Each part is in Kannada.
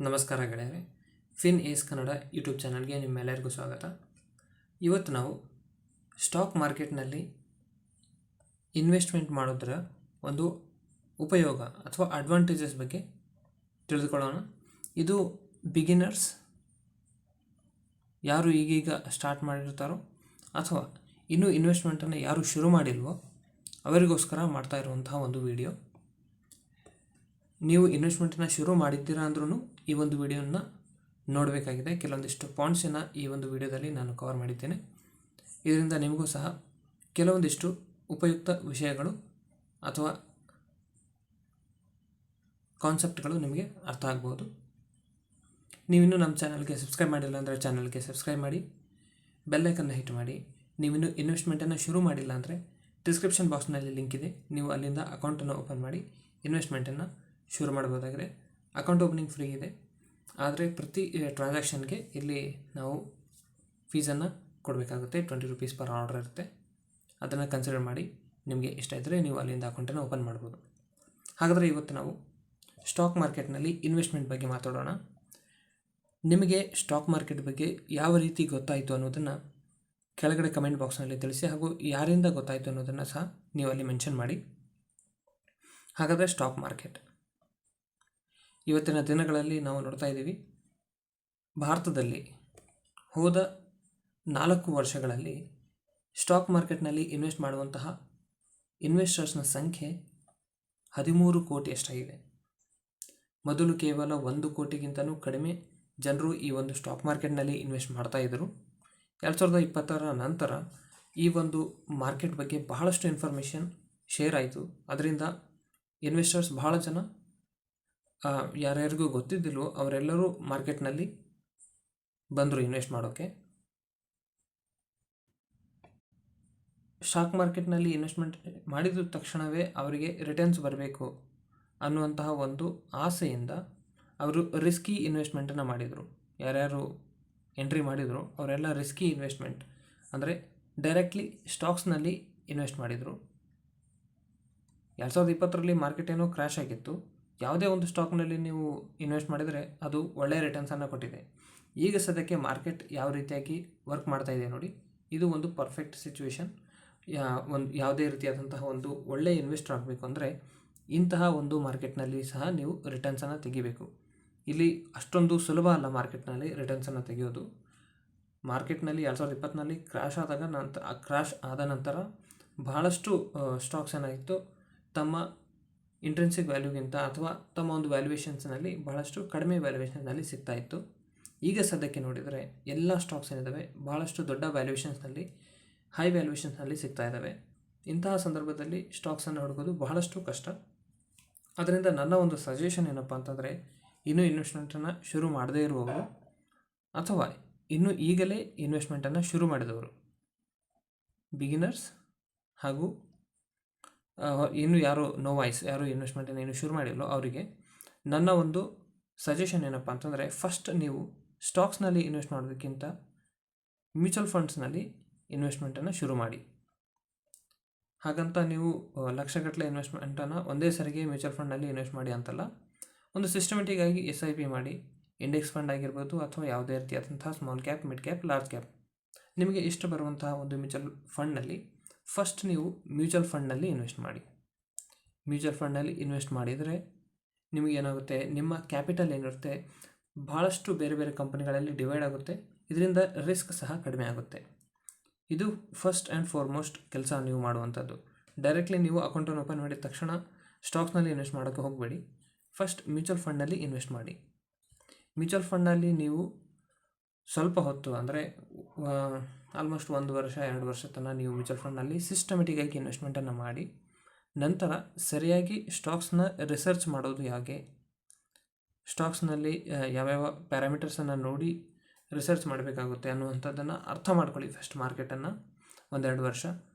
ನಮಸ್ಕಾರ ಗೆಳೆಯರೆ, ಫಿನ್ ಏಸ್ ಕನ್ನಡ ಯೂಟ್ಯೂಬ್ ಚಾನಲ್ಗೆ ನಿಮ್ಮೆಲ್ಲರಿಗೂ ಸ್ವಾಗತ. ಇವತ್ತು ನಾವು ಸ್ಟಾಕ್ ಮಾರ್ಕೆಟ್ನಲ್ಲಿ ಇನ್ವೆಸ್ಟ್ಮೆಂಟ್ ಮಾಡೋದರ ಒಂದು ಉಪಯೋಗ ಅಥವಾ ಅಡ್ವಾಂಟೇಜಸ್ ಬಗ್ಗೆ ತಿಳಿದುಕೊಳ್ಳೋಣ. ಇದು ಬಿಗಿನರ್ಸ್ ಯಾರು ಈಗೀಗ ಸ್ಟಾರ್ಟ್ ಮಾಡಿರ್ತಾರೋ ಅಥವಾ ಇನ್ನೂ ಇನ್ವೆಸ್ಟ್ಮೆಂಟನ್ನು ಯಾರು ಶುರು ಮಾಡಿಲ್ವೋ ಅವರಿಗೋಸ್ಕರ ಮಾಡ್ತಾ ಇರುವಂತಹ ಒಂದು ವಿಡಿಯೋ. ನೀವು ಇನ್ವೆಸ್ಟ್ಮೆಂಟನ್ನು ಶುರು ಮಾಡಿದ್ದೀರಾ ಅಂದ್ರೂ ಈ ಒಂದು ವಿಡಿಯೋನ ನೋಡಬೇಕಾಗಿದೆ. ಕೆಲವೊಂದಿಷ್ಟು ಪಾಯಿಂಟ್ಸನ್ನು ಈ ಒಂದು ವಿಡಿಯೋದಲ್ಲಿ ನಾನು ಕವರ್ ಮಾಡಿದ್ದೇನೆ. ಇದರಿಂದ ನಿಮಗೂ ಸಹ ಕೆಲವೊಂದಿಷ್ಟು ಉಪಯುಕ್ತ ವಿಷಯಗಳು ಅಥವಾ ಕಾನ್ಸೆಪ್ಟ್ಗಳು ನಿಮಗೆ ಅರ್ಥ ಆಗ್ಬೋದು. ನೀವಿನ್ನೂ ನಮ್ಮ ಚಾನಲ್ಗೆ ಸಬ್ಸ್ಕ್ರೈಬ್ ಮಾಡಿಲ್ಲ ಅಂದರೆ ಚಾನಲ್ಗೆ ಸಬ್ಸ್ಕ್ರೈಬ್ ಮಾಡಿ, ಬೆಲ್ಲೈಕನ್ನ ಹಿಟ್ ಮಾಡಿ. ನೀವಿನ್ನೂ ಇನ್ವೆಸ್ಟ್ಮೆಂಟನ್ನು ಶುರು ಮಾಡಿಲ್ಲ ಅಂದರೆ ಡಿಸ್ಕ್ರಿಪ್ಷನ್ ಬಾಕ್ಸ್ನಲ್ಲಿ ಲಿಂಕ್ ಇದೆ, ನೀವು ಅಲ್ಲಿಂದ ಅಕೌಂಟನ್ನು ಓಪನ್ ಮಾಡಿ ಇನ್ವೆಸ್ಟ್ಮೆಂಟನ್ನು ಶುರು ಮಾಡ್ಬೋದಾಗಿದೆ. ಅಕೌಂಟ್ ಓಪನಿಂಗ್ ಫ್ರೀ ಇದೆ, ಆದರೆ ಪ್ರತಿ ಟ್ರಾನ್ಸಾಕ್ಷನ್ಗೆ ಇಲ್ಲಿ ನಾವು ಫೀಸನ್ನು ಕೊಡಬೇಕಾಗುತ್ತೆ. 20 ರೂಪೀಸ್ ಪರ್ ಆರ್ಡರ್ ಇರುತ್ತೆ. ಅದನ್ನು ಕನ್ಸಿಡರ್ ಮಾಡಿ ನಿಮಗೆ ಇಷ್ಟ ಇದ್ದರೆ ನೀವು ಅಲ್ಲಿಂದ ಅಕೌಂಟನ್ನು ಓಪನ್ ಮಾಡ್ಬೋದು. ಹಾಗಾದರೆ ಇವತ್ತು ನಾವು ಸ್ಟಾಕ್ ಮಾರ್ಕೆಟ್ನಲ್ಲಿ ಇನ್ವೆಸ್ಟ್ಮೆಂಟ್ ಬಗ್ಗೆ ಮಾತಾಡೋಣ. ನಿಮಗೆ ಸ್ಟಾಕ್ ಮಾರ್ಕೆಟ್ ಬಗ್ಗೆ ಯಾವ ರೀತಿ ಗೊತ್ತಾಯಿತು ಅನ್ನೋದನ್ನು ಕೆಳಗಡೆ ಕಮೆಂಟ್ ಬಾಕ್ಸ್ನಲ್ಲಿ ತಿಳಿಸಿ, ಹಾಗೂ ಯಾರಿಂದ ಗೊತ್ತಾಯಿತು ಅನ್ನೋದನ್ನು ಸಹ ನೀವು ಅಲ್ಲಿ ಮೆನ್ಷನ್ ಮಾಡಿ. ಹಾಗಾದರೆ ಸ್ಟಾಕ್ ಮಾರ್ಕೆಟ್ ಇವತ್ತಿನ ದಿನಗಳಲ್ಲಿ ನಾವು ನೋಡ್ತಾ ಇದ್ದೀವಿ, ಭಾರತದಲ್ಲಿ ಹೋದ 4 ವರ್ಷಗಳಲ್ಲಿ ಸ್ಟಾಕ್ ಮಾರ್ಕೆಟ್ನಲ್ಲಿ ಇನ್ವೆಸ್ಟ್ ಮಾಡುವಂತಹ ಇನ್ವೆಸ್ಟರ್ಸ್ನ ಸಂಖ್ಯೆ 13 ಕೋಟಿಯಷ್ಟಾಗಿದೆ. ಮೊದಲು ಕೇವಲ 1 ಕೋಟಿಗಿಂತಲೂ ಕಡಿಮೆ ಜನರು ಈ ಒಂದು ಸ್ಟಾಕ್ ಮಾರ್ಕೆಟ್ನಲ್ಲಿ ಇನ್ವೆಸ್ಟ್ ಮಾಡ್ತಾ ಇದ್ದರು. 2020ರ ನಂತರ ಈ ಒಂದು ಮಾರ್ಕೆಟ್ ಬಗ್ಗೆ ಬಹಳಷ್ಟು ಇನ್ಫಾರ್ಮೇಷನ್ ಶೇರ್ ಆಯಿತು. ಅದರಿಂದ ಇನ್ವೆಸ್ಟರ್ಸ್ ಬಹಳ ಜನ ಯಾರ್ಯಾರಿಗೂ ಗೊತ್ತಿದ್ದಿಲ್ವೋ ಅವರೆಲ್ಲರೂ ಮಾರ್ಕೆಟ್ನಲ್ಲಿ ಬಂದರು ಇನ್ವೆಸ್ಟ್ ಮಾಡೋಕ್ಕೆ. ಸ್ಟಾಕ್ ಮಾರ್ಕೆಟ್ನಲ್ಲಿ ಇನ್ವೆಸ್ಟ್ಮೆಂಟ್ ಮಾಡಿದ ತಕ್ಷಣವೇ ಅವರಿಗೆ ರಿಟರ್ನ್ಸ್ ಬರಬೇಕು ಅನ್ನುವಂತಹ ಒಂದು ಆಸೆಯಿಂದ ಅವರು ರಿಸ್ಕಿ ಇನ್ವೆಸ್ಟ್ಮೆಂಟನ್ನು ಮಾಡಿದರು. ಯಾರ್ಯಾರು ಎಂಟ್ರಿ ಮಾಡಿದರು ಅವರೆಲ್ಲ ರಿಸ್ಕಿ ಇನ್ವೆಸ್ಟ್ಮೆಂಟ್ ಅಂದರೆ ಡೈರೆಕ್ಟ್ಲಿ ಸ್ಟಾಕ್ಸ್ನಲ್ಲಿ ಇನ್ವೆಸ್ಟ್ ಮಾಡಿದರು. 2020ರಲ್ಲಿ ಮಾರ್ಕೆಟ್ ಏನೋ ಕ್ರ್ಯಾಶ್ ಆಗಿತ್ತು. ಯಾವುದೇ ಒಂದು ಸ್ಟಾಕ್ನಲ್ಲಿ ನೀವು ಇನ್ವೆಸ್ಟ್ ಮಾಡಿದರೆ ಅದು ಒಳ್ಳೆಯ ರಿಟರ್ನ್ಸನ್ನು ಕೊಟ್ಟಿದೆ. ಈಗ ಸದ್ಯಕ್ಕೆ ಮಾರ್ಕೆಟ್ ಯಾವ ರೀತಿಯಾಗಿ ವರ್ಕ್ ಮಾಡ್ತಾ ಇದೆ ನೋಡಿ, ಇದು ಒಂದು ಪರ್ಫೆಕ್ಟ್ ಸಿಚುವೇಶನ್. ಯಾವುದೇ ರೀತಿಯಾದಂತಹ ಒಂದು ಒಳ್ಳೆಯ ಇನ್ವೆಸ್ಟರ್ ಆಗಬೇಕು ಅಂದರೆ ಇಂತಹ ಒಂದು ಮಾರ್ಕೆಟ್ನಲ್ಲಿ ಸಹ ನೀವು ರಿಟರ್ನ್ಸನ್ನು ತೆಗಿಬೇಕು. ಇಲ್ಲಿ ಅಷ್ಟೊಂದು ಸುಲಭ ಅಲ್ಲ ಮಾರ್ಕೆಟ್ನಲ್ಲಿ ರಿಟರ್ನ್ಸನ್ನು ತೆಗೆಯೋದು. ಮಾರ್ಕೆಟ್ನಲ್ಲಿ 2020ನಲ್ಲಿ ಕ್ರ್ಯಾಶ್ ಆದ ನಂತರ ಬಹಳಷ್ಟು ಸ್ಟಾಕ್ಸ್ ಏನಾಗಿತ್ತು, ತಮ್ಮ ಇಂಟ್ರೆನ್ಸಿಕ್ ವ್ಯಾಲ್ಯೂಗಿಂತ ಅಥವಾ ತಮ್ಮ ಒಂದು ವ್ಯಾಲ್ಯೂಯೇಷನ್ಸ್ನಲ್ಲಿ ಬಹಳಷ್ಟು ಕಡಿಮೆ ವ್ಯಾಲ್ಯೂಯೇಷನ್ಸ್ನಲ್ಲಿ ಸಿಗ್ತಾ ಇತ್ತು. ಈಗ ಸದ್ಯಕ್ಕೆ ನೋಡಿದರೆ ಎಲ್ಲ ಸ್ಟಾಕ್ಸ್ ಏನಿದ್ದಾವೆ ಬಹಳಷ್ಟು ದೊಡ್ಡ ವ್ಯಾಲ್ಯೂಯೇಷನ್ಸ್ನಲ್ಲಿ, ಹೈ ವ್ಯಾಲ್ಯೂಯೇಷನ್ಸ್ನಲ್ಲಿ ಸಿಗ್ತಾ ಇದ್ದಾವೆ. ಇಂತಹ ಸಂದರ್ಭದಲ್ಲಿ ಸ್ಟಾಕ್ಸನ್ನು ಹುಡುಕೋದು ಬಹಳಷ್ಟು ಕಷ್ಟ. ಅದರಿಂದ ನನ್ನ ಒಂದು ಸಜೆಷನ್ ಏನಪ್ಪ ಅಂತಂದರೆ, ಇನ್ನೂ ಇನ್ವೆಸ್ಟ್ಮೆಂಟನ್ನು ಶುರು ಮಾಡದೇ ಇರುವವರು ಅಥವಾ ಇನ್ನೂ ಈಗಲೇ ಇನ್ವೆಸ್ಟ್ಮೆಂಟನ್ನು ಶುರು ಮಾಡಿದವರು, ಬಿಗಿನರ್ಸ್ ಹಾಗೂ ಇನ್ನು ಯಾರು ನೋವಾಯ್ಸ್, ಯಾರು ಇನ್ವೆಸ್ಟ್ಮೆಂಟನ್ನು ಏನು ಶುರು ಮಾಡಿಲ್ಲೋ ಅವರಿಗೆ ನನ್ನ ಒಂದು ಸಜೆಷನ್ ಏನಪ್ಪ ಅಂತಂದರೆ, ಫಸ್ಟ್ ನೀವು ಸ್ಟಾಕ್ಸ್ನಲ್ಲಿ ಇನ್ವೆಸ್ಟ್ ಮಾಡೋದಕ್ಕಿಂತ ಮ್ಯೂಚುವಲ್ ಫಂಡ್ಸ್ನಲ್ಲಿ ಇನ್ವೆಸ್ಟ್ಮೆಂಟನ್ನು ಶುರು ಮಾಡಿ. ಹಾಗಂತ ನೀವು ಲಕ್ಷಗಟ್ಟಲೆ ಇನ್ವೆಸ್ಟ್ಮೆಂಟನ್ನು ಒಂದೇ ಸರಿಗೆ ಮ್ಯೂಚುವಲ್ ಫಂಡ್ನಲ್ಲಿ ಇನ್ವೆಸ್ಟ್ ಮಾಡಿ ಅಂತಲ್ಲ. ಒಂದು ಸಿಸ್ಟಮೆಟಿಕ್ ಆಗಿ SIP ಮಾಡಿ, ಇಂಡೆಕ್ಸ್ ಫಂಡ್ ಆಗಿರ್ಬೋದು ಅಥವಾ ಯಾವುದೇ ರೀತಿಯಾದಂತಹ small cap, mid cap, large cap, ನಿಮಗೆ ಇಷ್ಟ ಬರುವಂತಹ ಒಂದು ಮ್ಯೂಚುವಲ್ ಫಂಡ್ನಲ್ಲಿ ಫಸ್ಟ್ ನೀವು ಮ್ಯೂಚುವಲ್ ಫಂಡ್ನಲ್ಲಿ ಇನ್ವೆಸ್ಟ್ ಮಾಡಿ. ಮ್ಯೂಚುವಲ್ ಫಂಡ್ನಲ್ಲಿ ಇನ್ವೆಸ್ಟ್ ಮಾಡಿದರೆ ನಿಮಗೇನಾಗುತ್ತೆ, ನಿಮ್ಮ ಕ್ಯಾಪಿಟಲ್ ಏನಿರುತ್ತೆ ಭಾಳಷ್ಟು ಬೇರೆ ಬೇರೆ ಕಂಪನಿಗಳಲ್ಲಿ ಡಿವೈಡ್ ಆಗುತ್ತೆ. ಇದರಿಂದ ರಿಸ್ಕ್ ಸಹ ಕಡಿಮೆ ಆಗುತ್ತೆ. ಇದು ಫಸ್ಟ್ ಆ್ಯಂಡ್ ಫಾರ್ಮೋಸ್ಟ್ ಕೆಲಸ ನೀವು ಮಾಡುವಂಥದ್ದು. ಡೈರೆಕ್ಟ್ಲಿ ನೀವು ಅಕೌಂಟನ್ನು ಓಪನ್ ಮಾಡಿದ ತಕ್ಷಣ ಸ್ಟಾಕ್ಸ್ನಲ್ಲಿ ಇನ್ವೆಸ್ಟ್ ಮಾಡೋಕ್ಕೆ ಹೋಗಬೇಡಿ. ಫಸ್ಟ್ ಮ್ಯೂಚುವಲ್ ಫಂಡ್ನಲ್ಲಿ ಇನ್ವೆಸ್ಟ್ ಮಾಡಿ. ಮ್ಯೂಚುವಲ್ ಫಂಡ್ನಲ್ಲಿ ನೀವು ಸ್ವಲ್ಪ ಹೊತ್ತು ಅಂದರೆ ಆಲ್ಮೋಸ್ಟ್ 1 ವರ್ಷ 2 ವರ್ಷ ತನಕ ನೀವು ಮ್ಯೂಚುವಲ್ ಫಂಡ್ನಲ್ಲಿ ಸಿಸ್ಟಮೆಟಿಕ್ಕಾಗಿ ಇನ್ವೆಸ್ಟ್ಮೆಂಟನ್ನು ಮಾಡಿ, ನಂತರ ಸರಿಯಾಗಿ ಸ್ಟಾಕ್ಸ್ನ ರಿಸರ್ಚ್ ಮಾಡೋದು ಹೇಗೆ, ಸ್ಟಾಕ್ಸ್ನಲ್ಲಿ ಯಾವ್ಯಾವ ಪ್ಯಾರಾಮೀಟರ್ಸನ್ನು ನೋಡಿ ರಿಸರ್ಚ್ ಮಾಡಬೇಕಾಗುತ್ತೆ ಅನ್ನುವಂಥದ್ದನ್ನು ಅರ್ಥ ಮಾಡ್ಕೊಳ್ಳಿ ಫಸ್ಟ್ ಮಾರ್ಕೆಟನ್ನು 1-2 ವರ್ಷ.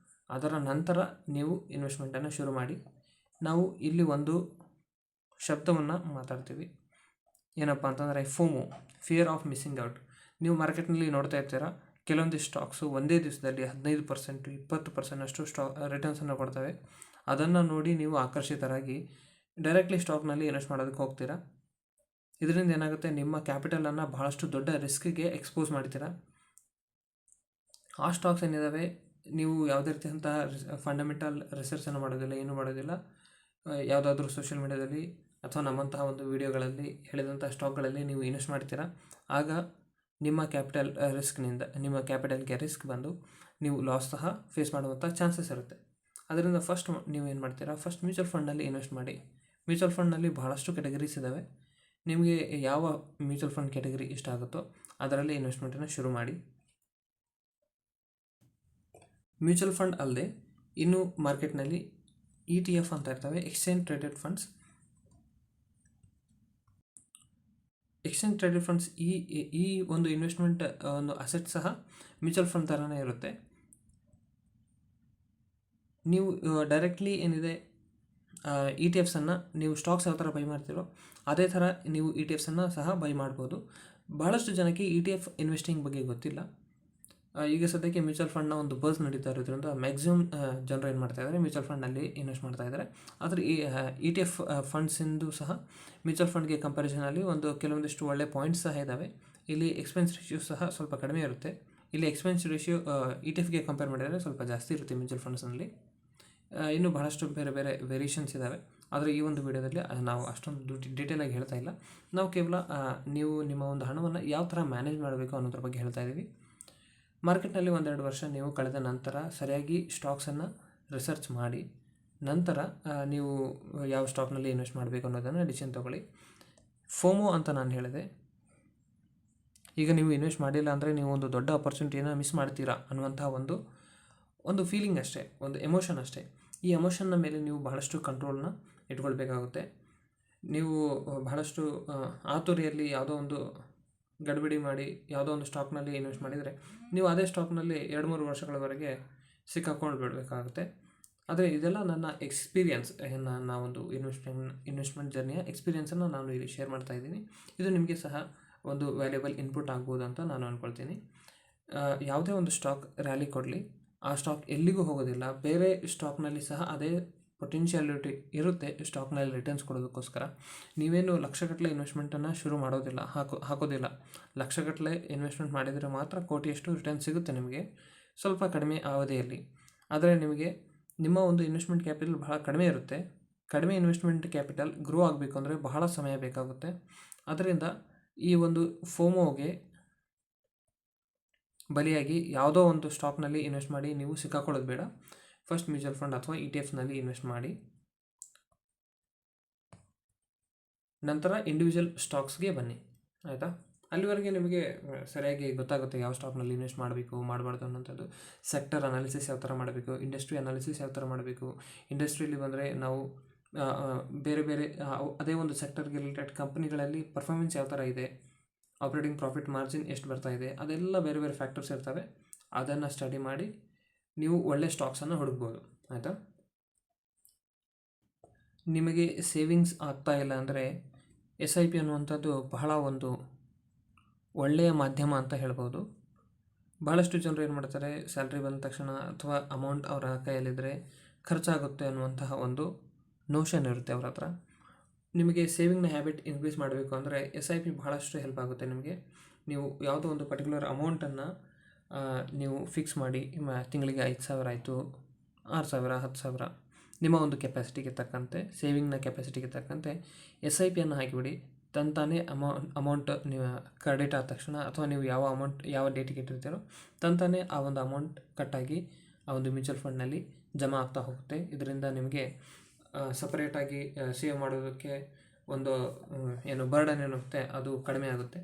ಅದರ ನಂತರ ನೀವು ಇನ್ವೆಸ್ಟ್ಮೆಂಟನ್ನು ಶುರು ಮಾಡಿ. ನಾವು ಇಲ್ಲಿ ಒಂದು ಶಬ್ದವನ್ನು ಮಾತಾಡ್ತೀವಿ, ಏನಪ್ಪ ಅಂತಂದರೆ FOMO, fear of missing out. ನೀವು ಮಾರ್ಕೆಟ್ನಲ್ಲಿ ನೋಡ್ತಾ ಇರ್ತೀರ, ಕೆಲವೊಂದಿಷ್ಟು ಸ್ಟಾಕ್ಸು ಒಂದೇ ದಿವಸದಲ್ಲಿ 15%, 20% ರಿಟರ್ನ್ಸನ್ನು ಕೊಡ್ತವೆ. ಅದನ್ನು ನೋಡಿ ನೀವು ಆಕರ್ಷಿತರಾಗಿ ಡೈರೆಕ್ಟ್ಲಿ ಸ್ಟಾಕ್ನಲ್ಲಿ ಇನ್ವೆಸ್ಟ್ ಮಾಡೋದಕ್ಕೆ ಹೋಗ್ತೀರಾ. ಇದರಿಂದ ಏನಾಗುತ್ತೆ, ನಿಮ್ಮ ಕ್ಯಾಪಿಟಲನ್ನು ಬಹಳಷ್ಟು ದೊಡ್ಡ ರಿಸ್ಕ್ಗೆ ಎಕ್ಸ್ಪೋಸ್ ಮಾಡ್ತೀರಾ. ಆ ಸ್ಟಾಕ್ಸ್ ಏನಿದ್ದಾವೆ, ನೀವು ಯಾವುದೇ ರೀತಿಯಂತಹ ಫಂಡಮೆಂಟಲ್ ರಿಸರ್ಚನ್ನು ಮಾಡೋದಿಲ್ಲ, ಏನೂ ಮಾಡೋದಿಲ್ಲ. ಯಾವುದಾದ್ರೂ ಸೋಷಿಯಲ್ ಮೀಡಿಯಾದಲ್ಲಿ ಅಥವಾ ನಮ್ಮಂತಹ ಒಂದು ವಿಡಿಯೋಗಳಲ್ಲಿ ಹೇಳಿದಂಥ ಸ್ಟಾಕ್ಗಳಲ್ಲಿ ನೀವು ಇನ್ವೆಸ್ಟ್ ಮಾಡ್ತೀರಾ, ಆಗ ನಿಮ್ಮ ನಿಮ್ಮ ಕ್ಯಾಪಿಟಲ್ಗೆ ರಿಸ್ಕ್ ಬಂದು ನೀವು ಲಾಸ್ ಸಹ ಫೇಸ್ ಮಾಡುವಂಥ ಚಾನ್ಸಸ್ ಇರುತ್ತೆ. ಅದರಿಂದ ಫಸ್ಟ್ ನೀವು ಏನು ಮಾಡ್ತೀರಾ, ಫಸ್ಟ್ ಮ್ಯೂಚುವಲ್ ಫಂಡ್ನಲ್ಲಿ ಇನ್ವೆಸ್ಟ್ ಮಾಡಿ. ಮ್ಯೂಚುವಲ್ ಫಂಡ್ನಲ್ಲಿ ಬಹಳಷ್ಟು ಕೆಟಗರೀಸ್ ಇದ್ದಾವೆ. ನಿಮಗೆ ಯಾವ ಮ್ಯೂಚುವಲ್ ಫಂಡ್ ಕೆಟಗರಿ ಇಷ್ಟ ಆಗುತ್ತೋ ಅದರಲ್ಲಿ ಇನ್ವೆಸ್ಟ್ಮೆಂಟನ್ನು ಶುರು ಮಾಡಿ. ಮ್ಯೂಚುವಲ್ ಫಂಡ್ ಅಲ್ಲದೆ ಇನ್ನು ಮಾರ್ಕೆಟ್ನಲ್ಲಿ ETF ಅಂತ ಇರ್ತವೆ, exchange traded funds. Exchange traded funds ಈ ಒಂದು ಇನ್ವೆಸ್ಟ್ಮೆಂಟ್ ಒಂದು ಅಸೆಟ್ ಸಹ ಮ್ಯೂಚುವಲ್ ಫಂಡ್ ಥರನೇ ಇರುತ್ತೆ. ನೀವು ಡೈರೆಕ್ಟ್ಲಿ ಏನಿದೆ ETFಸನ್ನು ನೀವು ಸ್ಟಾಕ್ಸ್ ಯಾವ ಥರ ಬೈ ಮಾಡ್ತೀರೋ ಅದೇ ಥರ ನೀವು ETFಸನ್ನು ಸಹ ಬೈ ಮಾಡ್ಬೋದು. ಬಹಳಷ್ಟು ಜನಕ್ಕೆ ETF ಇನ್ವೆಸ್ಟಿಂಗ್ ಬಗ್ಗೆ ಗೊತ್ತಿಲ್ಲ. ಈಗ ಸದ್ಯಕ್ಕೆ ಮ್ಯೂಚುವಲ್ ಫಂಡ್ನ ಒಂದು ಬಸ್ ನಡೀತಾ ಇರೋದ್ರಿಂದ ಮ್ಯಾಕ್ಸಿಮಮ್ ಜನರು ಏನು ಮಾಡ್ತಾ ಇದ್ದಾರೆ, ಮ್ಯೂಚುವಲ್ ಫಂಡ್ನಲ್ಲಿ ಇನ್ವೆಸ್ಟ್ ಮಾಡ್ತಾ ಇದ್ದಾರೆ. ಆದರೆ ಈ ETF ಫಂಡ್ಸಿಂದು ಸಹ ಮ್ಯೂಚುವಲ್ ಫಂಡ್ಗೆ ಕಂಪ್ಯಾರಿಸನಲ್ಲಿ ಕೆಲವೊಂದಿಷ್ಟು ಒಳ್ಳೆ ಪಾಯಿಂಟ್ಸ್ ಸಹ ಇದ್ದಾವೆ. ಇಲ್ಲಿ ಎಕ್ಸ್ಪೆನ್ಸ್ ರೇಷಿಯೋ ಸಹ ಸ್ವಲ್ಪ ಕಡಿಮೆ ಇರುತ್ತೆ. ಇಲ್ಲಿ ಎಕ್ಸ್ಪೆನ್ಸ್ ರೇಷಿಯೋ ETFಗೆ ಕಂಪೇರ್ ಮಾಡಿದರೆ ಸ್ವಲ್ಪ ಜಾಸ್ತಿ ಇರುತ್ತೆ ಮ್ಯೂಚುವಲ್ ಫಂಡ್ಸ್ನಲ್ಲಿ. ಇನ್ನೂ ಬಹಳಷ್ಟು ಬೇರೆ ಬೇರೆ ವೇರಿಯೇಷನ್ಸ್ ಇದ್ದಾವೆ. ಆದರೆ ಈ ಒಂದು ವಿಡಿಯೋದಲ್ಲಿ ನಾವು ಅಷ್ಟೊಂದು ಡೀಟೇಲಾಗಿ ಹೇಳ್ತಾ ಇಲ್ಲ. ನಾವು ಕೇವಲ ನೀವು ನಿಮ್ಮ ಒಂದು ಹಣವನ್ನು ಯಾವ ಥರ ಮ್ಯಾನೇಜ್ ಮಾಡಬೇಕು ಅನ್ನೋದ್ರ ಬಗ್ಗೆ ಹೇಳ್ತಾ ಇದ್ದೀವಿ. ಮಾರ್ಕೆಟ್ನಲ್ಲಿ 1-2 ವರ್ಷ ನೀವು ಕಳೆದ ನಂತರ ಸರಿಯಾಗಿ ಸ್ಟಾಕ್ಸನ್ನು ರಿಸರ್ಚ್ ಮಾಡಿ ನಂತರ ನೀವು ಯಾವ ಸ್ಟಾಕ್ನಲ್ಲಿ ಇನ್ವೆಸ್ಟ್ ಮಾಡಬೇಕು ಅನ್ನೋದನ್ನು ಡಿಸಿಷನ್ ತೊಗೊಳ್ಳಿ. ಫೋಮೋ ಅಂತ ನಾನು ಹೇಳಿದೆ. ಈಗ ನೀವು ಇನ್ವೆಸ್ಟ್ ಮಾಡಿಲ್ಲ ಅಂದರೆ ನೀವು ಒಂದು ದೊಡ್ಡ ಆಪರ್ಚುನಿಟಿಯನ್ನು ಮಿಸ್ ಮಾಡ್ತೀರಾ ಅನ್ನುವಂಥ ಒಂದು ಫೀಲಿಂಗ್ ಅಷ್ಟೇ, ಒಂದು ಎಮೋಷನ್ ಅಷ್ಟೇ. ಈ ಎಮೋಷನ್ನ ಮೇಲೆ ನೀವು ಬಹಳಷ್ಟು ಕಂಟ್ರೋಲ್ನ ಇಟ್ಕೊಳ್ಬೇಕಾಗುತ್ತೆ. ನೀವು ಬಹಳಷ್ಟು ಆತುರಿಯಲ್ಲಿ ಯಾವುದೋ ಒಂದು ಗಡಿಬಿಡಿ ಮಾಡಿ ಯಾವುದೋ ಒಂದು ಸ್ಟಾಕ್ನಲ್ಲಿ ಇನ್ವೆಸ್ಟ್ ಮಾಡಿದರೆ ನೀವು ಅದೇ ಸ್ಟಾಕ್ನಲ್ಲಿ 2-3 ವರ್ಷಗಳವರೆಗೆ ಸಿಕ್ಕಾಕೊಂಡು ಬಿಡಬೇಕಾಗುತ್ತೆ. ಆದರೆ ಇದೆಲ್ಲ ನನ್ನ ಎಕ್ಸ್ಪೀರಿಯನ್ಸ್, ನನ್ನ ಒಂದು ಇನ್ವೆಸ್ಟ್ಮೆಂಟ್ ಜರ್ನಿಯ ಎಕ್ಸ್ಪೀರಿಯನ್ಸನ್ನು ನಾನು ಇಲ್ಲಿ ಶೇರ್ ಮಾಡ್ತಾ ಇದ್ದೀನಿ. ಇದು ನಿಮಗೆ ಸಹ ಒಂದು ವ್ಯಾಲ್ಯೂಬಲ್ ಇನ್ಪುಟ್ ಆಗ್ಬೋದು ಅಂತ ನಾನು ಅಂದ್ಕೊಳ್ತೀನಿ. ಯಾವುದೇ ಒಂದು ಸ್ಟಾಕ್ ರ್ಯಾಲಿ ಕೊಡಲಿ, ಆ ಸ್ಟಾಕ್ ಎಲ್ಲಿಗೂ ಹೋಗೋದಿಲ್ಲ. ಬೇರೆ ಸ್ಟಾಕ್ನಲ್ಲಿ ಸಹ ಅದೇ ಪೊಟೆನ್ಷಿಯಾಲಿಟಿ ಇರುತ್ತೆ ಸ್ಟಾಕ್ನಲ್ಲಿ ರಿಟರ್ನ್ಸ್ ಕೊಡೋದಕ್ಕೋಸ್ಕರ. ನೀವೇನು ಲಕ್ಷಗಟ್ಟಲೆ ಇನ್ವೆಸ್ಟ್ಮೆಂಟನ್ನು ಶುರು ಹಾಕೋದಿಲ್ಲ. ಲಕ್ಷಗಟ್ಟಲೆ ಇನ್ವೆಸ್ಟ್ಮೆಂಟ್ ಮಾಡಿದರೆ ಮಾತ್ರ ಕೋಟಿಯಷ್ಟು ರಿಟರ್ನ್ ಸಿಗುತ್ತೆ ನಿಮಗೆ, ಸ್ವಲ್ಪ ಕಡಿಮೆ ಅವಧಿಯಲ್ಲಿ. ಆದರೆ ನಿಮ್ಮ ಒಂದು ಇನ್ವೆಸ್ಟ್ಮೆಂಟ್ ಕ್ಯಾಪಿಟಲ್ ಬಹಳ ಕಡಿಮೆ ಇರುತ್ತೆ. ಕಡಿಮೆ ಇನ್ವೆಸ್ಟ್ಮೆಂಟ್ ಕ್ಯಾಪಿಟಲ್ ಗ್ರೋ ಆಗಬೇಕು ಅಂದರೆ ಬಹಳ ಸಮಯ ಬೇಕಾಗುತ್ತೆ. ಅದರಿಂದ ಈ ಒಂದು ಫೋಮೋಗೆ ಬಲಿಯಾಗಿ ಯಾವುದೋ ಒಂದು ಸ್ಟಾಕ್ನಲ್ಲಿ ಇನ್ವೆಸ್ಟ್ ಮಾಡಿ ನೀವು ಸಿಕ್ಕಾಕೊಳ್ಳೋದು ಬೇಡ. ಫಸ್ಟ್ ಮ್ಯೂಚುವಲ್ ಫಂಡ್ ಅಥವಾ ETFನಲ್ಲಿ ಇನ್ವೆಸ್ಟ್ ಮಾಡಿ, ನಂತರ ಇಂಡಿವಿಜುವಲ್ ಸ್ಟಾಕ್ಸ್ಗೆ ಬನ್ನಿ. ಆಯಿತಾ? ಅಲ್ಲಿವರೆಗೆ ನಿಮಗೆ ಸರಿಯಾಗಿ ಗೊತ್ತಾಗುತ್ತೆ ಯಾವ ಸ್ಟಾಕ್ನಲ್ಲಿ ಇನ್ವೆಸ್ಟ್ ಮಾಡಬೇಕು, ಮಾಡಬಾರ್ದು ಅನ್ನೋಂಥದ್ದು. ಸೆಕ್ಟರ್ ಅನಾಲಿಸಿಸ್ ಯಾವ ಥರ ಮಾಡಬೇಕು, ಇಂಡಸ್ಟ್ರಿ ಅನಾಲಿಸಿಸ್ ಯಾವ ಥರ ಮಾಡಬೇಕು. ಇಂಡಸ್ಟ್ರಿಯಲ್ಲಿ ಬಂದರೆ ನಾವು ಬೇರೆ ಬೇರೆ ಅದೇ ಒಂದು ಸೆಕ್ಟರ್ಗೆ ರಿಲೇಟೆಡ್ ಕಂಪ್ನಿಗಳಲ್ಲಿ ಪರ್ಫಾರ್ಮೆನ್ಸ್ ಯಾವ ಥರ ಇದೆ, ಆಪ್ರೇಟಿಂಗ್ ಪ್ರಾಫಿಟ್ ಮಾರ್ಜಿನ್ ಎಷ್ಟು ಬರ್ತಾ ಇದೆ, ಅದೆಲ್ಲ ಬೇರೆ ಬೇರೆ ಫ್ಯಾಕ್ಟರ್ಸ್ ಇರ್ತವೆ. ಅದನ್ನು ಸ್ಟಡಿ ಮಾಡಿ ನೀವು ಒಳ್ಳೆ ಸ್ಟಾಕ್ಸನ್ನು ಹುಡುಕ್ಬೋದು. ಆಯಿತಾ? ನಿಮಗೆ ಸೇವಿಂಗ್ಸ್ ಆಗ್ತಾ ಇಲ್ಲ ಅಂದರೆ SIP ಅನ್ನುವಂಥದ್ದು ಬಹಳ ಒಂದು ಒಳ್ಳೆಯ ಮಾಧ್ಯಮ ಅಂತ ಹೇಳ್ಬೋದು. ಭಾಳಷ್ಟು ಜನರು ಏನು ಮಾಡ್ತಾರೆ, ಸ್ಯಾಲ್ರಿ ಬಂದ ತಕ್ಷಣ ಅಥವಾ ಅಮೌಂಟ್ ಅವರ ಕೈಯಲ್ಲಿದ್ದರೆ ಖರ್ಚಾಗುತ್ತೆ ಅನ್ನುವಂತಹ ಒಂದು ನೋಷನ್ ಇರುತ್ತೆ ಅವ್ರ ಹತ್ರ. ನಿಮಗೆ ಸೇವಿಂಗ್ನ ಹ್ಯಾಬಿಟ್ ಇನ್ಕ್ರೀಸ್ ಮಾಡಬೇಕು ಅಂದರೆ SIP ಬಹಳಷ್ಟು ಹೆಲ್ಪ್ ಆಗುತ್ತೆ ನಿಮಗೆ. ನೀವು ಯಾವುದೋ ಒಂದು ಪರ್ಟಿಕ್ಯುಲರ್ ಅಮೌಂಟನ್ನು ನೀವು ಫಿಕ್ಸ್ ಮಾಡಿ, ತಿಂಗಳಿಗೆ 5,000 ಆಯಿತು, 6,000, 10,000 ನಿಮ್ಮ ಒಂದು ಕೆಪಾಸಿಟಿಗೆ ತಕ್ಕಂತೆ, ಸೇವಿಂಗ್ನ ಕೆಪಾಸಿಟಿಗೆ ತಕ್ಕಂತೆ SIPಯನ್ನು ಹಾಕಿಬಿಡಿ. ತಂತಾನೇ ಅಮೌಂಟ್ ನೀವು ಕ್ರೆಡಿಟ್ ಆದ ತಕ್ಷಣ ಅಥವಾ ನೀವು ಯಾವ ಡೇಟಿಗೆ ಇಟ್ಟಿರ್ತೀರೋ ತಂತಾನೇ ಆ ಒಂದು ಅಮೌಂಟ್ ಕಟ್ಟಾಗಿ ಆ ಒಂದು ಮ್ಯೂಚುವಲ್ ಫಂಡ್ನಲ್ಲಿ ಜಮಾ ಆಗ್ತಾ ಹೋಗುತ್ತೆ. ಇದರಿಂದ ನಿಮಗೆ ಸಪರೇಟಾಗಿ ಸೇವ್ ಮಾಡೋದಕ್ಕೆ ಒಂದು ಬರ್ಡನ್ ಏನಿರುತ್ತೆ ಅದು ಕಡಿಮೆ ಆಗುತ್ತೆ.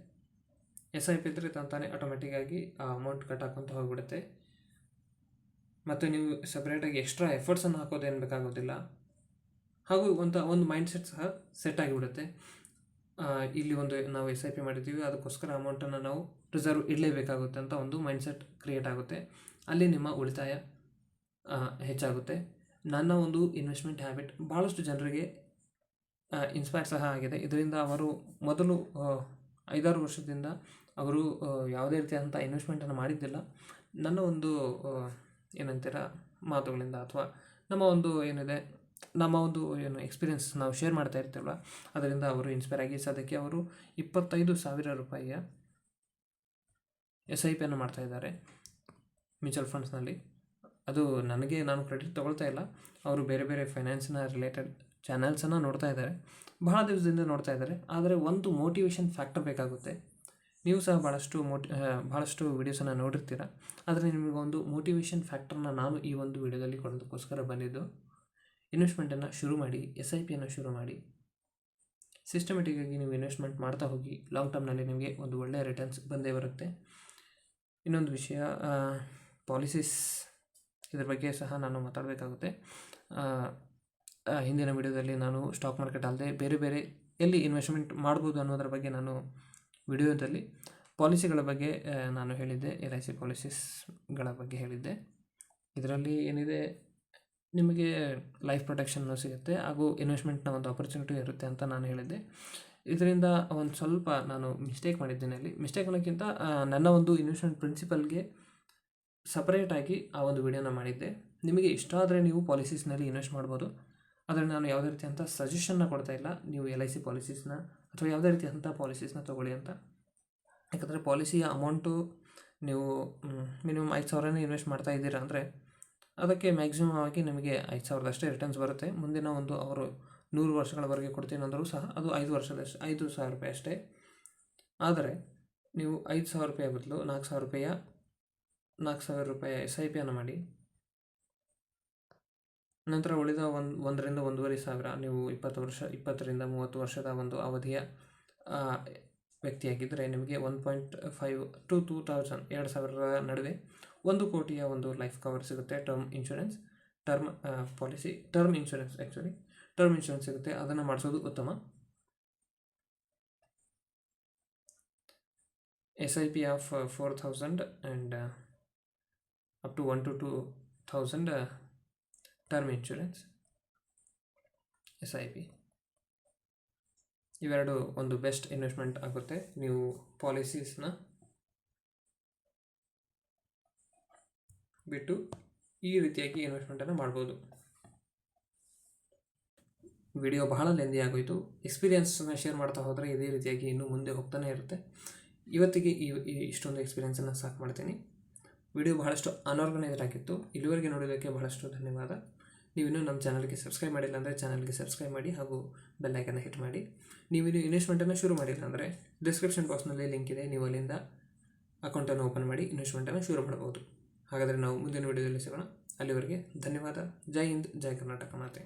SIP ಇದ್ದರೆ ತಂತಾನೆ ಆಟೋಮೆಟಿಕ್ಕಾಗಿ ಆ ಅಮೌಂಟ್ ಕಟ್ ಹಾಕ್ಕೊಂತ ಹೋಗಿಬಿಡುತ್ತೆ. ಮತ್ತು ನೀವು ಸಪ್ರೇಟಾಗಿ ಎಕ್ಸ್ಟ್ರಾ ಎಫರ್ಟ್ಸನ್ನು ಹಾಕೋದೇನು ಬೇಕಾಗೋದಿಲ್ಲ. ಹಾಗೂ ಒಂದು ಮೈಂಡ್ಸೆಟ್ ಸಹ ಸೆಟ್ ಆಗಿಬಿಡುತ್ತೆ. ಇಲ್ಲಿ ನಾವು SIP ಮಾಡಿದ್ದೀವಿ, ಅದಕ್ಕೋಸ್ಕರ ಅಮೌಂಟನ್ನು ನಾವು ರಿಸರ್ವ್ ಇಡಲೇಬೇಕಾಗುತ್ತೆ ಅಂತ ಒಂದು ಮೈಂಡ್ಸೆಟ್ ಕ್ರಿಯೇಟ್ ಆಗುತ್ತೆ. ಅಲ್ಲಿ ನಿಮ್ಮ ಉಳಿತಾಯ ಹೆಚ್ಚಾಗುತ್ತೆ. ನನ್ನ ಒಂದು ಇನ್ವೆಸ್ಟ್ಮೆಂಟ್ ಹ್ಯಾಬಿಟ್ ಭಾಳಷ್ಟು ಜನರಿಗೆ ಇನ್ಸ್ಪೈರ್ ಸಹ ಆಗಿದೆ. ಇದರಿಂದ ಅವರು ಮೊದಲು 5-6 ವರ್ಷದಿಂದ ಅವರು ಯಾವುದೇ ರೀತಿಯಾದಂಥ ಇನ್ವೆಸ್ಟ್ಮೆಂಟನ್ನು ಮಾಡಿದ್ದಿಲ್ಲ. ನನ್ನ ಒಂದು ಮಾತುಗಳಿಂದ ಅಥವಾ ನಮ್ಮ ಒಂದು ನಮ್ಮ ಒಂದು ಏನು ಎಕ್ಸ್ಪೀರಿಯನ್ಸ್ ನಾವು ಶೇರ್ ಮಾಡ್ತಾ ಇರ್ತೀವಲ್ಲ, ಅದರಿಂದ ಅವರು ಇನ್ಸ್ಪೈರ್ ಆಗಿ ಸದ್ಯಕ್ಕೆ ಅವರು 25,000 ರೂಪಾಯಿಯ SIP ಅನ್ನು ಮಾಡ್ತಾ ಇದ್ದಾರೆ ಮ್ಯೂಚುವಲ್ ಫಂಡ್ಸ್ನಲ್ಲಿ. ಅದು ನಾನು ಕ್ರೆಡಿಟ್ ತೊಗೊಳ್ತಾ ಇಲ್ಲ, ಅವರು ಬೇರೆ ಬೇರೆ ಫೈನಾನ್ಸ್ನ ರಿಲೇಟೆಡ್ ಚಾನಲ್ಸನ್ನು ನೋಡ್ತಾ ಇದ್ದಾರೆ, ಬಹಳ ದಿವಸದಿಂದ ನೋಡ್ತಾ ಇದ್ದಾರೆ. ಆದರೆ ಒಂದು ಮೋಟಿವೇಶನ್ ಫ್ಯಾಕ್ಟರ್ ಬೇಕಾಗುತ್ತೆ. ನೀವು ಸಹ ಭಾಳಷ್ಟು ವೀಡಿಯೋಸನ್ನು ನೋಡಿರ್ತೀರ, ಆದರೆ ನಿಮಗೊಂದು ಮೋಟಿವೇಶನ್ ಫ್ಯಾಕ್ಟರ್ನ ನಾನು ಈ ಒಂದು ವಿಡಿಯೋದಲ್ಲಿ ಕೊಡೋದಕ್ಕೋಸ್ಕರ ಬಂದಿದ್ದು. ಇನ್ವೆಸ್ಟ್ಮೆಂಟನ್ನು ಶುರು ಮಾಡಿ, SIPಯನ್ನು ಶುರು ಮಾಡಿ, ಸಿಸ್ಟಮೆಟಿಕ್ಕಾಗಿ ನೀವು ಇನ್ವೆಸ್ಟ್ಮೆಂಟ್ ಮಾಡ್ತಾ ಹೋಗಿ. ಲಾಂಗ್ ಟರ್ಮ್ನಲ್ಲಿ ನಿಮಗೆ ಒಂದು ಒಳ್ಳೆಯ ರಿಟರ್ನ್ಸ್ ಬಂದೇ ಬರುತ್ತೆ. ಇನ್ನೊಂದು ವಿಷಯ, ಪಾಲಿಸೀಸ್, ಇದ್ರ ಬಗ್ಗೆ ಸಹ ನಾನು ಮಾತಾಡಬೇಕಾಗುತ್ತೆ. ಹಿಂದಿನ ವಿಡಿಯೋದಲ್ಲಿ ನಾನು ಸ್ಟಾಕ್ ಮಾರ್ಕೆಟ್ ಅಲ್ಲದೆ ಬೇರೆ ಬೇರೆ ಎಲ್ಲಿ ಇನ್ವೆಸ್ಟ್ಮೆಂಟ್ ಮಾಡ್ಬೋದು ಅನ್ನೋದ್ರ ಬಗ್ಗೆ ನಾನು ವಿಡಿಯೋದಲ್ಲಿ ಪಾಲಿಸಿಗಳ ಬಗ್ಗೆ ನಾನು ಹೇಳಿದ್ದೆ, LIC ಪಾಲಿಸೀಸ್ಗಳ ಬಗ್ಗೆ ಹೇಳಿದ್ದೆ. ಇದರಲ್ಲಿ ಏನಿದೆ, ನಿಮಗೆ ಲೈಫ್ ಪ್ರೊಟೆಕ್ಷನ್ನು ಸಿಗುತ್ತೆ ಹಾಗೂ ಇನ್ವೆಸ್ಟ್ಮೆಂಟ್ನ ಒಂದು ಆಪರ್ಚುನಿಟಿ ಇರುತ್ತೆ ಅಂತ ನಾನು ಹೇಳಿದ್ದೆ. ಇದರಿಂದ ಒಂದು ಸ್ವಲ್ಪ ನಾನು ಮಿಸ್ಟೇಕ್ ಮಾಡಿದ್ದೇನೆ. ಅಲ್ಲಿ ಮಿಸ್ಟೇಕ್ ಅನ್ನೋಕ್ಕಿಂತ ನನ್ನ ಒಂದು ಇನ್ವೆಸ್ಟ್ಮೆಂಟ್ ಪ್ರಿನ್ಸಿಪಲ್ಗೆ ಸಪ್ರೇಟಾಗಿ ಆ ಒಂದು ವಿಡಿಯೋನ ಮಾಡಿದ್ದೆ. ನಿಮಗೆ ಇಷ್ಟ ಆದರೆ ನೀವು ಪಾಲಿಸೀಸ್ನಲ್ಲಿ ಇನ್ವೆಸ್ಟ್ ಮಾಡ್ಬೋದು, ಆದರೆ ನಾನು ಯಾವುದೇ ರೀತಿಯಂಥ ಸಜೆಷನ್ನ ಕೊಡ್ತಾ ಇಲ್ಲ ನೀವು LIC ಪಾಲಿಸೀಸ್ನ ಅಥವಾ ಯಾವುದೇ ರೀತಿಯಂಥ ಪಾಲಿಸೀಸ್ನ ತೊಗೊಳ್ಳಿ ಅಂತ. ಯಾಕಂದರೆ ಪಾಲಿಸಿಯ ಅಮೌಂಟು ನೀವು ಮಿನಿಮಮ್ 5,000ನೇ ಇನ್ವೆಸ್ಟ್ ಮಾಡ್ತಾ ಇದ್ದೀರಾ ಅಂದರೆ ಅದಕ್ಕೆ ಮ್ಯಾಕ್ಸಿಮಮ್ ಆಗಿ ನಿಮಗೆ 5,000 ಅಷ್ಟೇ ರಿಟರ್ನ್ಸ್ ಬರುತ್ತೆ. ಮುಂದಿನ ಒಂದು ಅವರು 100 ವರ್ಷಗಳವರೆಗೆ ಕೊಡ್ತೀನಿ ಅಂದರೂ ಸಹ ಅದು 5,000 ರೂಪಾಯಿ ಅಷ್ಟೇ. ಆದರೆ ನೀವು 5,000 ರೂಪಾಯಿ ಬದಲು 4,000 ರೂಪಾಯಿ SIPಯನ್ನು ಮಾಡಿ, ನಂತರ ಉಳಿದ 1,000ರಿಂದ 1,500 ನೀವು 20ರಿಂದ 30 ವರ್ಷದ ಒಂದು ಅವಧಿಯ ವ್ಯಕ್ತಿಯಾಗಿದ್ದರೆ ನಿಮಗೆ 1.5 to 2,000 2,000 ನಡುವೆ 1 ಕೋಟಿಯ ಒಂದು ಲೈಫ್ ಕವರ್ ಸಿಗುತ್ತೆ. ಟರ್ಮ್ ಇನ್ಶೂರೆನ್ಸ್ ಸಿಗುತ್ತೆ. ಅದನ್ನು ಮಾಡಿಸೋದು ಉತ್ತಮ. SIP of 4,000 and up to 1 to 2,000 term insurance SIP, ಇವೆರಡು ಒಂದು ಬೆಸ್ಟ್ ಇನ್ವೆಸ್ಟ್ಮೆಂಟ್ ಆಗುತ್ತೆ. ನೀವು ಪಾಲಿಸೀಸ್ನ ಬಿಟ್ಟು ಈ ರೀತಿಯಾಗಿ ಇನ್ವೆಸ್ಟ್ಮೆಂಟನ್ನು ಮಾಡ್ಬೋದು. ವಿಡಿಯೋ ಬಹಳ ಲೆಂದಿ ಆಗೋಯಿತು. ಎಕ್ಸ್ಪೀರಿಯನ್ಸನ್ನು ಶೇರ್ ಮಾಡ್ತಾ ಹೋದರೆ ಇದೇ ರೀತಿಯಾಗಿ ಇನ್ನೂ ಮುಂದೆ ಹೋಗ್ತಾನೆ ಇರುತ್ತೆ. ಇವತ್ತಿಗೆ ಇಷ್ಟೊಂದು ಎಕ್ಸ್ಪೀರಿಯನ್ಸನ್ನು ಸಾಕು ಮಾಡ್ತೀನಿ. ವಿಡಿಯೋ ಬಹಳಷ್ಟು ಅನ್ಆರ್ಗನೈಸ್ಡ್ ಆಗಿತ್ತು. ಇಲ್ಲಿವರೆಗೆ ನೋಡೋದಕ್ಕೆ ಬಹಳಷ್ಟು ಧನ್ಯವಾದ. ನೀವಿನ್ನೂ ನಮ್ಮ ಚಾನಲ್ಗೆ ಸಬ್ಸ್ಕ್ರೈಬ್ ಮಾಡಿಲ್ಲ ಅಂದರೆ ಚಾನಲ್ಗೆ ಸಬ್ಸ್ಕ್ರೈಬ್ ಮಾಡಿ ಹಾಗೂ ಬೆಲ್ ಐಕನ್ನ ಹಿಟ್ ಮಾಡಿ. ನೀವಿನ್ನೂ ಇನ್ವೆಸ್ಟ್ಮೆಂಟನ್ನು ಶುರು ಮಾಡಿಲ್ಲ ಅಂದರೆ ಡಿಸ್ಕ್ರಿಪ್ಷನ್ ಬಾಕ್ಸ್ನಲ್ಲಿ ಲಿಂಕ್ ಇದೆ, ನೀವು ಅಲ್ಲಿಂದ ಅಕೌಂಟನ್ನು ಓಪನ್ ಮಾಡಿ ಇನ್ವೆಸ್ಟ್ಮೆಂಟನ್ನು ಶುರು ಮಾಡ್ಬೋದು. ಹಾಗಾದರೆ ನಾವು ಮುಂದಿನ ವಿಡಿಯೋದಲ್ಲಿ ಸಿಗೋಣ. ಅಲ್ಲಿವರೆಗೆ ಧನ್ಯವಾದ. ಜೈ ಹಿಂದ್, ಜೈ ಕರ್ನಾಟಕ ಮಾತೆ.